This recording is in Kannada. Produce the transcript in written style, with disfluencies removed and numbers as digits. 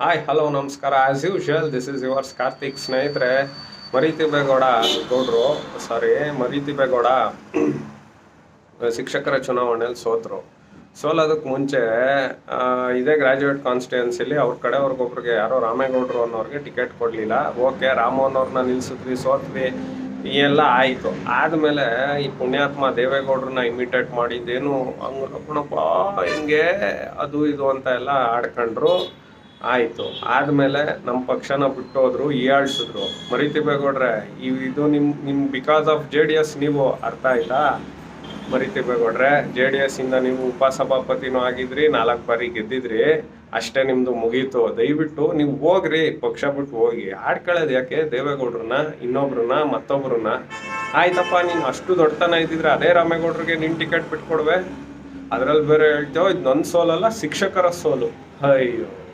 ಹಾಯ್ ಹಲೋ ನಮಸ್ಕಾರ. As usual this is yours Karthik. ಸ್ನೇಹಿತರೆ, ಮರಿತಿಬ್ಬೇಗೌಡ ಗೌಡ್ರು ಮರಿತಿಬ್ಬೇಗೌಡ ಶಿಕ್ಷಕರ ಚುನಾವಣೆಯಲ್ಲಿ ಸೋಲೋದಕ್ಕೆ ಮುಂಚೆ ಇದೇ ಗ್ರಾಜ್ಯುಯೇಟ್ ಕಾನ್ಸ್ಟಿಟ್ಯೂನ್ಸಿಲಿ ಅವ್ರ ಕಡೆಯವ್ರಿಗೊಬ್ರಿಗೆ ಯಾರೋ ರಾಮೇಗೌಡರು ಅನ್ನೋರಿಗೆ ಟಿಕೆಟ್ ಕೊಡಲಿಲ್ಲ. ಓಕೆ, ರಾಮೋಹನ್ ಅವ್ರನ್ನ ನಿಲ್ಲಿಸಿದ್ವಿ, ಸೋತ್ವಿ, ಈ ಎಲ್ಲ ಆಯಿತು. ಆದಮೇಲೆ ಈ ಪುಣ್ಯಾತ್ಮ ದೇವೇಗೌಡ್ರನ್ನ ಇಮಿಟೇಟ್ ಮಾಡಿದ್ದೇನು ಹಂಗಪ್ಪ ಹಿಂಗೆ ಅದು ಇದು ಅಂತ ಎಲ್ಲ ಆಡ್ಕೊಂಡ್ರು. ಆಯಿತು. ಆದಮೇಲೆ ನಮ್ಮ ಪಕ್ಷನ ಬಿಟ್ಟೋದ್ರು, ಹೀಯಾಳಿಸಿದ್ರು. ಮರಿತಿಬ್ಬೇಗೌಡ್ರೆ, ಇದು ನಿಮ್ಮ ಬಿಕಾಸ್ ಆಫ್ JDS ನೀವು ಅರ್ಥ ಆಯ್ತಾ? ಮರಿತಿಬ್ಬೇಗೌಡ್ರೆ, JDS ಇಂದ ನೀವು ಉಪಸಭಾಪತಿನೂ ಆಗಿದ್ರಿ, 4 ಬಾರಿ ಗೆದ್ದಿದ್ರಿ, ಅಷ್ಟೇ ನಿಮ್ಮದು ಮುಗೀತು. ದಯವಿಟ್ಟು ನೀವು ಹೋಗ್ರಿ, ಪಕ್ಷ ಬಿಟ್ಟು ಹೋಗಿ. ಆಡ್ಕೊಳ್ಳೋದು ಯಾಕೆ ದೇವೇಗೌಡ್ರನ್ನ, ಇನ್ನೊಬ್ರನ್ನ, ಮತ್ತೊಬ್ರನ್ನ? ಆಯ್ತಪ್ಪ, ನೀನು ಅಷ್ಟು ದೊಡ್ಡತನ ಇದ್ದಿದ್ರೆ ಅದೇ ರಾಮೇಗೌಡ್ರಿಗೆ ನೀನು ಟಿಕೆಟ್ ಬಿಟ್ಕೊಡ್ವೆ. ಅದರಲ್ಲಿ ಬೇರೆ ಹೇಳ್ತೇವೆ ಇದು ನನ್ನ ಸೋಲಲ್ಲ, ಶಿಕ್ಷಕರ ಸೋಲು. ಅಯ್ಯೋ.